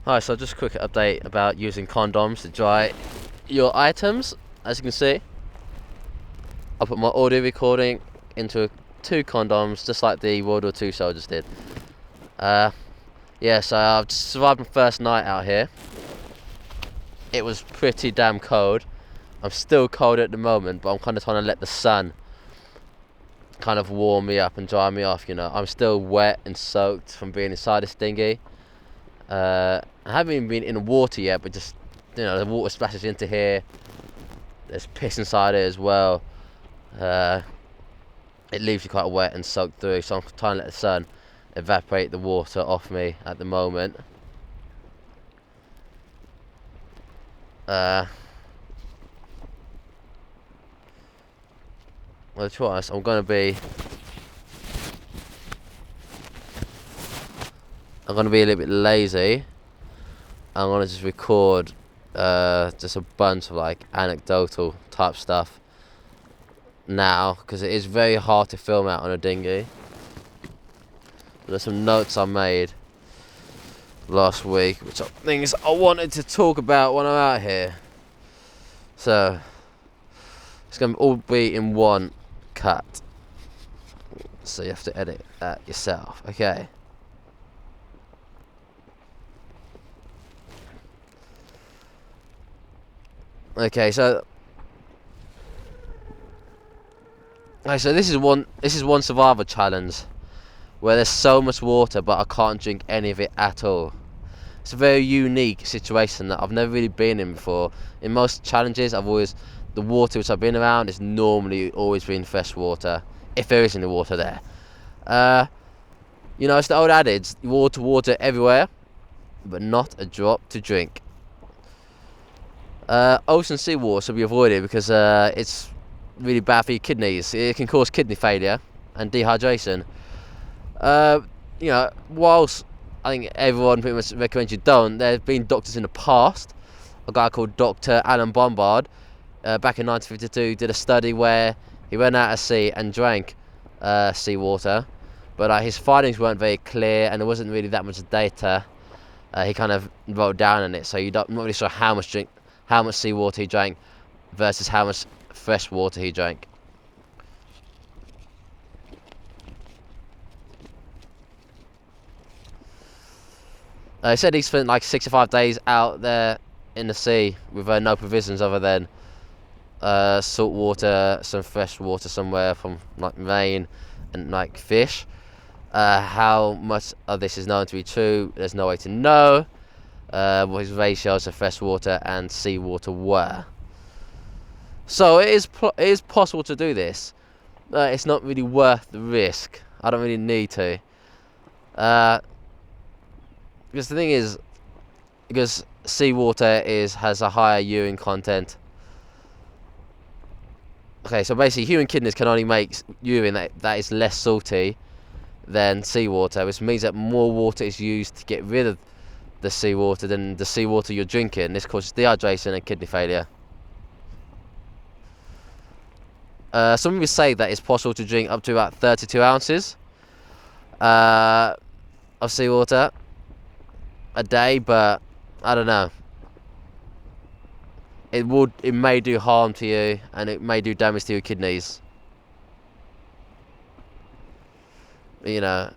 Hi, so just a quick update about using condoms to dry your items. As you can see, I put my audio recording into 2 condoms, just like the World War II soldiers did. Yeah, so I've just survived my first night out here. It was pretty damn cold. I'm still cold at the moment, but I'm kind of trying to let the sun kind of warm me up and dry me off, you know. I'm still wet and soaked from being inside this dinghy. I haven't even been in the water yet, but just, you know, the water splashes into here. There's piss inside it as well. It leaves you quite wet and soaked through, so I'm trying to let the sun evaporate the water off me at the moment. Well, to be honest, I'm going to be a little bit lazy. I'm going to just record just a bunch of like anecdotal type stuff now, because it is very hard to film out on a dinghy. There's some notes I made last week, which are things I wanted to talk about when I'm out here. So it's going to all be in one cut, so you have to edit that yourself. Okay. Okay, so this is one survival challenge where there's so much water, but I can't drink any of it at all. It's a very unique situation that I've never really been in before. In most challenges, the water which I've been around is normally always been fresh water, if there is any water there. You know, it's the old adage, water everywhere, but not a drop to drink. Ocean seawater should be avoided because it's really bad for your kidneys. It can cause kidney failure and dehydration. You know, whilst I think everyone pretty much recommends you don't, there have been doctors in the past. A guy called Dr. Alan Bombard, back in 1952, did a study where he went out at sea and drank seawater, but his findings weren't very clear and there wasn't really that much data. He kind of wrote down on it, so I'm not really sure how much seawater he drank versus how much fresh water he drank. He said he spent like 65 days out there in the sea with no provisions other than salt water, some fresh water somewhere from like rain and like fish. How much of this is known to be true, there's no way to know. What his ratios of fresh water and seawater were. So it is possible to do this. It's not really worth the risk. I don't really need to. Because the thing is, because seawater has a higher urine content. Okay, so basically human kidneys can only make urine that is less salty than seawater, which means that more water is used to get rid of the seawater than the seawater you're drinking. This causes dehydration and kidney failure. Some people say that it's possible to drink up to about 32 ounces of seawater a day, but I don't know. It may do harm to you, and it may do damage to your kidneys. You know,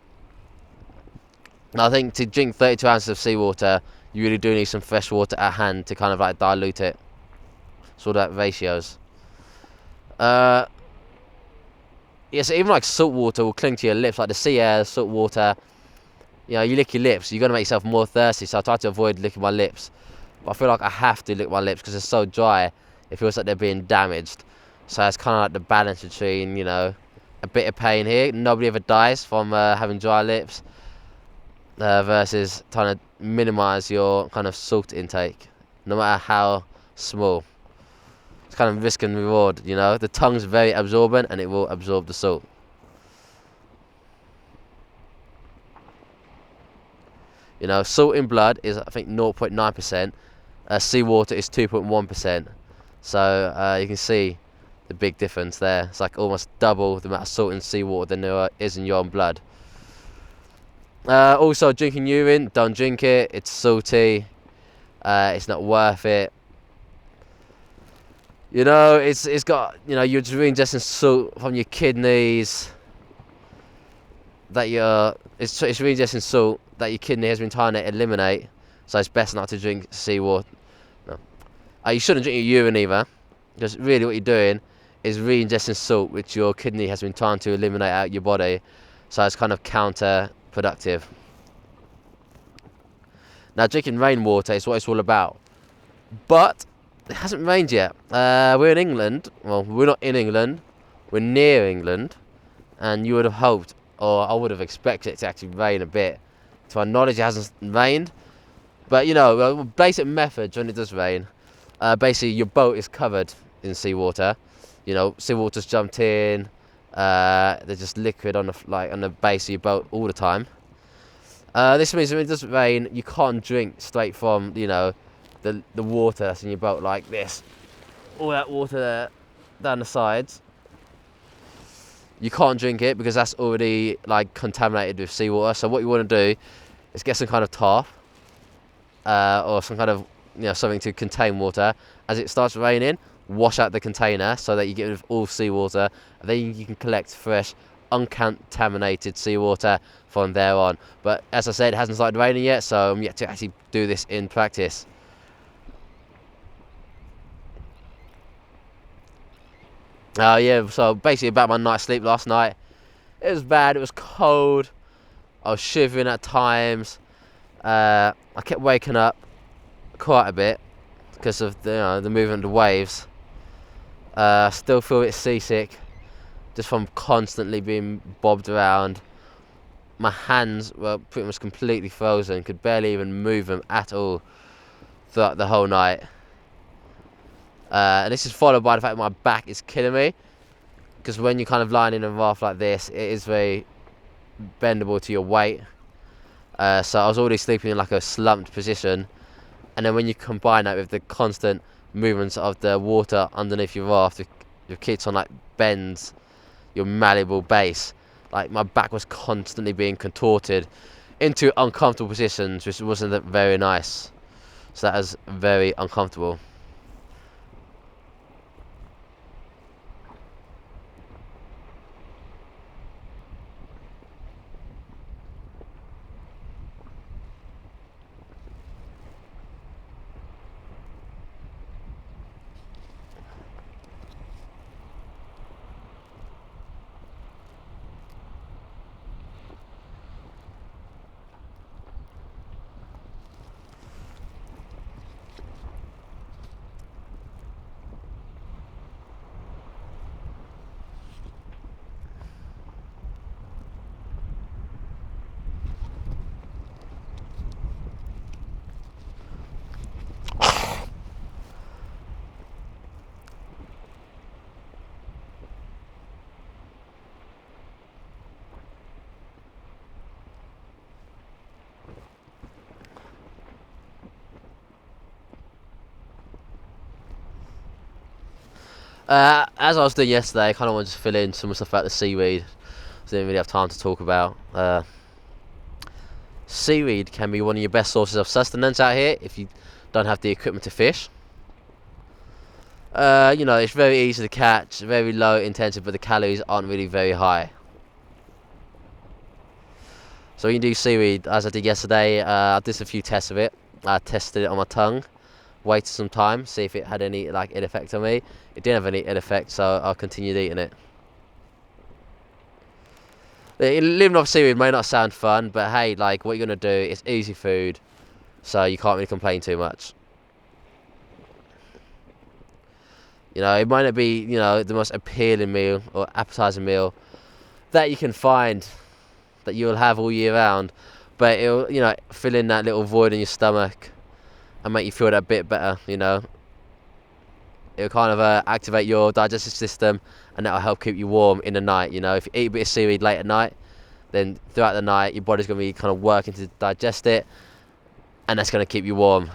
I think to drink 32 ounces of seawater, you really do need some fresh water at hand to kind of like dilute it. Sort of ratios. Yeah, so even like salt water will cling to your lips, like the sea air, salt water. You know, you lick your lips, you're going to make yourself more thirsty, so I try to avoid licking my lips. But I feel like I have to lick my lips because they're so dry, it feels like they're being damaged. So it's kind of like the balance between, you know, a bit of pain here. Nobody ever dies from having dry lips, versus trying to minimise your kind of salt intake, no matter how small. It's kind of risk and reward, you know. The tongue's very absorbent and it will absorb the salt. You know, salt in blood is, I think, 0.9%. Seawater is 2.1%. So you can see the big difference there. It's like almost double the amount of salt in seawater than there is in your own blood. Also, drinking urine, don't drink it. It's salty. It's not worth it. You know, it's got, you know, you're just ingesting salt from your kidneys. It's ingesting salt that your kidney has been trying to eliminate. So it's best not to drink seawater. No. You shouldn't drink your urine either, because really what you're doing is re-ingesting salt, which your kidney has been trying to eliminate out your body. So it's kind of counterproductive. Now, drinking rainwater is what it's all about. But it hasn't rained yet. We're in England. Well, we're not in England. We're near England. And you would have hoped, or I would have expected it to actually rain a bit. To our knowledge, it hasn't rained. But, you know, basic methods when it does rain. Basically, your boat is covered in seawater. You know, seawater's jumped in. There's just liquid on the base of your boat all the time. This means when it does rain, you can't drink straight from, you know, the water that's in your boat like this. All that water there down the sides. You can't drink it because that's already like contaminated with seawater. So what you want to do is get some kind of tarp or some kind of, you know, something to contain water. As it starts raining, wash out the container so that you get rid of all seawater, and then you can collect fresh, uncontaminated seawater from there on. But as I said, it hasn't started raining yet, so I'm yet to actually do this in practice. Yeah, so basically about my night's sleep last night. It was bad, it was cold, I was shivering at times. I kept waking up quite a bit because of the movement of the waves. Still feel a bit seasick just from constantly being bobbed around. My hands were pretty much completely frozen, could barely even move them at all throughout the whole night. And this is followed by the fact that my back is killing me, because when you're kind of lying in a raft like this, it is very bendable to your weight. So I was already sleeping in like a slumped position, and then when you combine that with the constant movements of the water underneath your raft, your keeps on like bends your malleable base, like my back was constantly being contorted into uncomfortable positions, which wasn't very nice. So that was very uncomfortable. As I was doing yesterday, I kind of wanted to fill in some stuff about the seaweed. I didn't really have time to talk about. Seaweed can be one of your best sources of sustenance out here if you don't have the equipment to fish. You know, it's very easy to catch, very low intensive, but the calories aren't really very high. So you can do seaweed as I did yesterday. I did a few tests of it. I tested it on my tongue, waited some time, see if it had any ill effect on me. It didn't have any ill effect, so I continued eating it. Living off seaweed may not sound fun, but hey, like, what you're gonna do, it's easy food, so you can't really complain too much. You know, it might not be, you know, the most appealing meal or appetizing meal that you can find, that you'll have all year round, but it'll, you know, fill in that little void in your stomach and make you feel that bit better, you know. It'll kind of activate your digestive system, and that'll help keep you warm in the night, you know. If you eat a bit of seaweed late at night, then throughout the night your body's going to be kind of working to digest it, and that's going to keep you warm.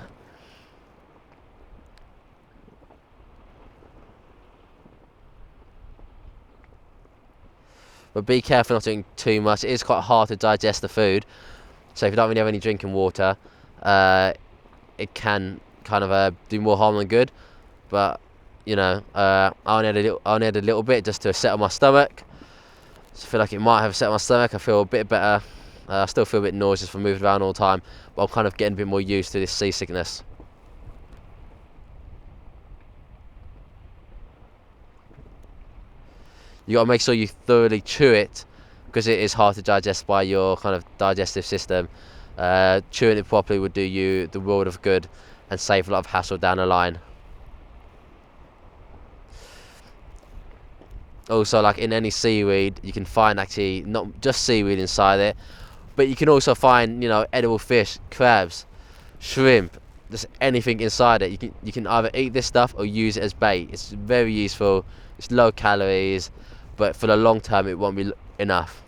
But be careful not to eat too much. It is quite hard to digest the food, So if you don't really have any drinking water, it can kind of do more harm than good. But you know, I only had a little bit just to settle my stomach. So I feel like it might have settled my stomach. I feel a bit better. I still feel a bit nauseous from moving around all the time, but I'm kind of getting a bit more used to this seasickness. You got to make sure you thoroughly chew it, because it is hard to digest by your kind of digestive system. Chewing it properly would do you the world of good and save a lot of hassle down the line. Also, like in any seaweed, you can find actually not just seaweed inside it, but you can also find, you know, edible fish, crabs, shrimp, just anything inside it. You can either eat this stuff or use it as bait. It's very useful. It's low calories, but for the long term, it won't be enough.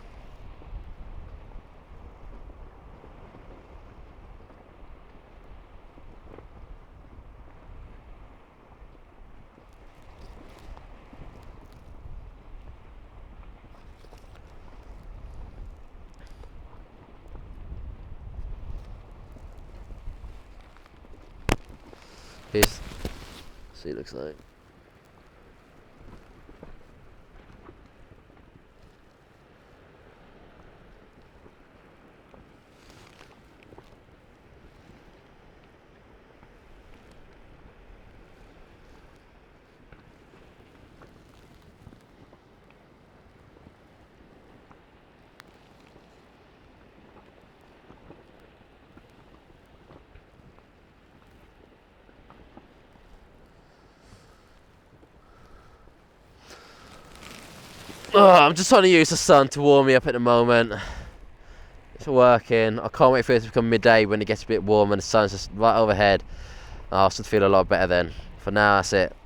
Here's, see, it looks like. Oh, I'm just trying to use the sun to warm me up at the moment. It's working. I can't wait for it to become midday when it gets a bit warm and the sun's just right overhead. I'll feel a lot better then. For now, that's it.